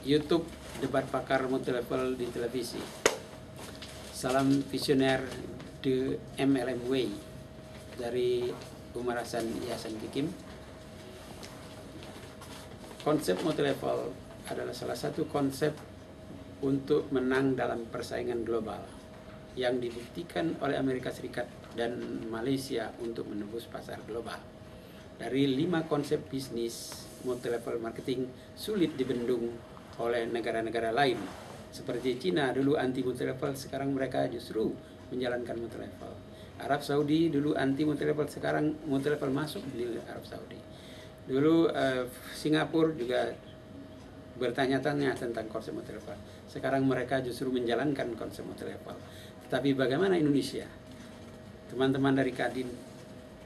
YouTube debat pakar multilevel di televisi. Salam visioner The MLM Way dari Umar Hasan Yayasan Kikim. Konsep multilevel adalah salah satu konsep untuk menang dalam persaingan global yang dibuktikan oleh Amerika Serikat dan Malaysia untuk menembus pasar global. Dari 5 konsep bisnis, multilevel marketing sulit dibendung oleh negara-negara lain. Seperti Cina dulu anti multilevel, sekarang mereka justru menjalankan multilevel. Arab Saudi dulu anti multilevel, sekarang multilevel masuk di Arab Saudi. Dulu Singapura juga bertanya-tanya tentang konsep multilevel. Sekarang mereka justru menjalankan konsep multilevel. Tapi bagaimana Indonesia? Teman-teman dari Kadin,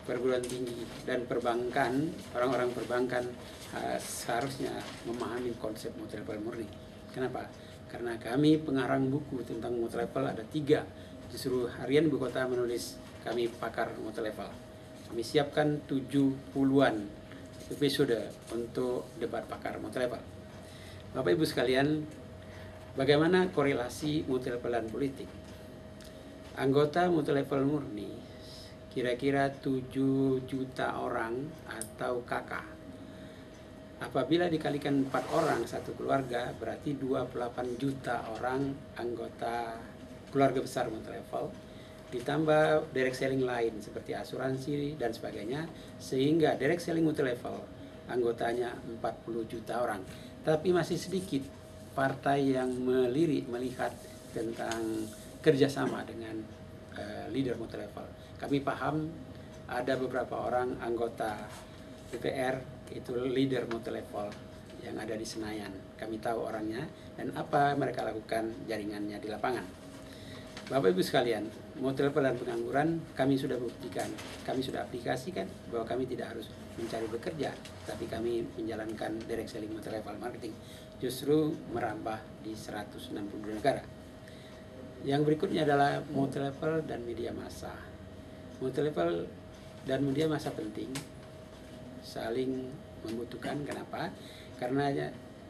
perguruan tinggi, dan perbankan, orang-orang perbankan seharusnya memahami konsep multilevel murni. Kenapa? Karena kami pengarang buku tentang multilevel ada 3. Justru Harian Ibu Kota menulis kami pakar multilevel. Kami siapkan 70-an episode untuk debat pakar multilevel. Bapak Ibu sekalian, bagaimana korelasi multilevel dan politik? Anggota multilevel murni kira-kira 7 juta orang atau kakak. Apabila dikalikan 4 orang satu keluarga, berarti 28 juta orang anggota keluarga besar multilevel, ditambah direct selling lain seperti asuransi dan sebagainya, sehingga direct selling multilevel anggotanya 40 juta orang. Tapi masih sedikit partai yang melihat tentang kerjasama dengan leader multilevel. Kami paham ada beberapa orang anggota DPR itu leader multilevel yang ada di Senayan. Kami tahu orangnya dan apa mereka lakukan jaringannya di lapangan. Bapak Ibu sekalian, multilevel dan pengangguran kami sudah buktikan, kami sudah aplikasikan bahwa kami tidak harus mencari bekerja, tapi kami menjalankan direct selling multilevel marketing justru merambah di 162 negara. Yang berikutnya adalah multilevel dan media massa. Multilevel dan media massa penting, saling membutuhkan. Kenapa? Karena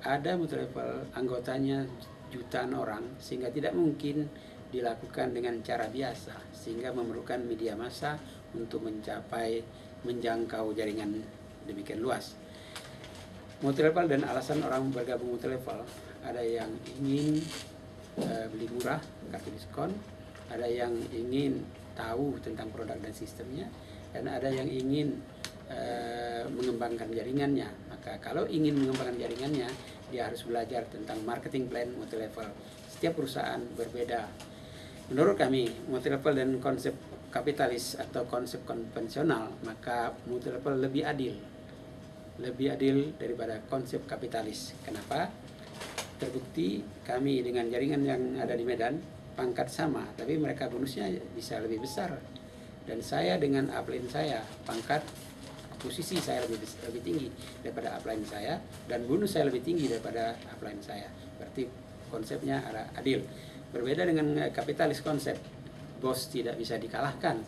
ada multilevel anggotanya jutaan orang, sehingga tidak mungkin dilakukan dengan cara biasa, sehingga memerlukan media massa untuk menjangkau jaringan demikian luas. Multilevel dan alasan orang bergabung multilevel, ada yang ingin beli murah, kartu diskon, ada yang ingin tahu tentang produk dan sistemnya, dan ada yang ingin mengembangkan jaringannya. Maka kalau ingin mengembangkan jaringannya, dia harus belajar tentang marketing plan multilevel. Setiap perusahaan berbeda. Menurut kami, multilevel dan konsep kapitalis atau konsep konvensional, maka multilevel lebih adil daripada konsep kapitalis. Kenapa? Terbukti kami dengan jaringan yang ada di Medan, pangkat sama, tapi mereka bonusnya bisa lebih besar. Dan saya dengan upline saya, pangkat posisi saya lebih tinggi daripada upline saya, dan bonus saya lebih tinggi daripada upline saya. Berarti konsepnya ada adil. Berbeda dengan kapitalis konsep, bos tidak bisa dikalahkan.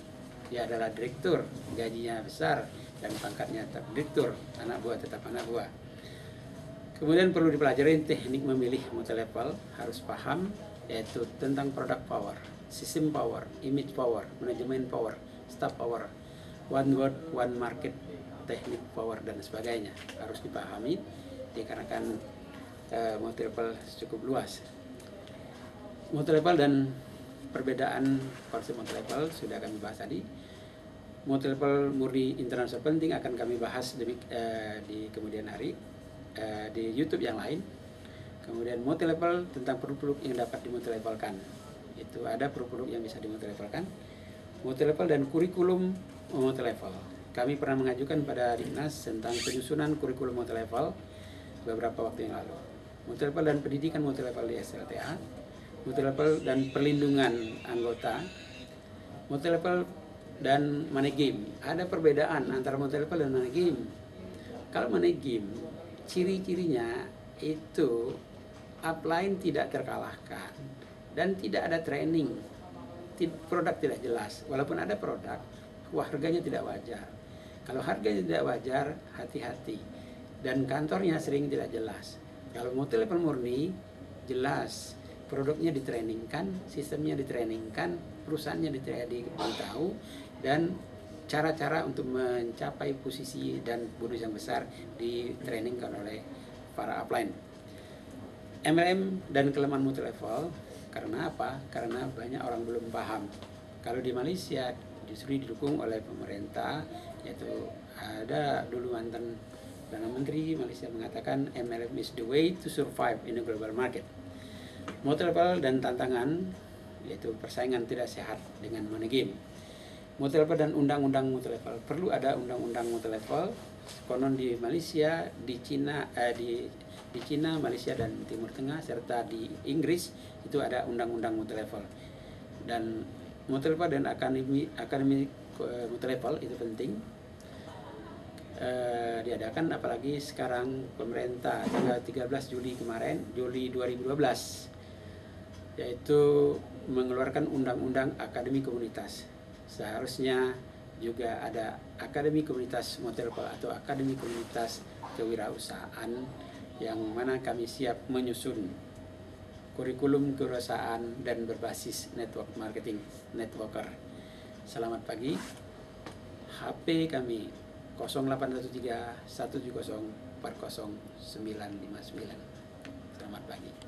Dia adalah direktur, gajinya besar, dan pangkatnya tetap direktur, anak buah tetap anak buah. Kemudian perlu dipelajari teknik memilih multilevel, harus paham yaitu tentang product power, system power, image power, manajemen power, staff power, one word, one market, teknik power dan sebagainya. Harus dipahami dikarenakan multilevel cukup luas. Multilevel dan perbedaan konsep multilevel sudah kami bahas tadi. Multilevel murni internasional penting akan kami bahas di kemudian hari di YouTube yang lain. Kemudian multilevel tentang produk-produk yang dapat dimultilevelkan. Itu ada produk-produk yang bisa dimultilevelkan. Multilevel dan kurikulum multilevel. Kami pernah mengajukan pada Dinas tentang penyusunan kurikulum multilevel beberapa waktu yang lalu. Multilevel dan pendidikan multilevel di SLTA. Multilevel dan perlindungan anggota. Multilevel dan money game. Ada perbedaan antara multilevel dan money game. Kalau money game, ciri-cirinya itu upline tidak terkalahkan dan tidak ada training, produk tidak jelas. Walaupun ada produk, harganya tidak wajar. Kalau harganya tidak wajar, hati-hati. Dan kantornya sering tidak jelas. Kalau multi level murni, jelas produknya ditrainingkan, sistemnya ditrainingkan, perusahaannya diberitahu, dan cara-cara untuk mencapai posisi dan bonus yang besar ditrainingkan oleh para upline. MLM dan kelemahan multi level karena apa? Karena banyak orang belum paham. Kalau di Malaysia justru didukung oleh pemerintah, yaitu ada dulu mantan Perdana Menteri Malaysia mengatakan MLM is the way to survive in a global market. Multi level dan tantangan, yaitu persaingan tidak sehat dengan money game. Multi level dan undang-undang multi level, perlu ada undang-undang multi level. Konon di Malaysia, di Cina, di Cina, Malaysia dan Timur Tengah serta di Inggris itu ada undang-undang multi level. Dan multi level dan akademi multi level itu penting diadakan, apalagi sekarang pemerintah tanggal 13 Juli kemarin, Juli 2012, yaitu mengeluarkan undang-undang akademi komunitas. Seharusnya juga ada akademi komunitas multi level atau akademi komunitas kewirausahaan, yang mana kami siap menyusun kurikulum kewirausahaan dan berbasis network marketing, networker. Selamat pagi. HP kami 0813 170 40959. Selamat pagi.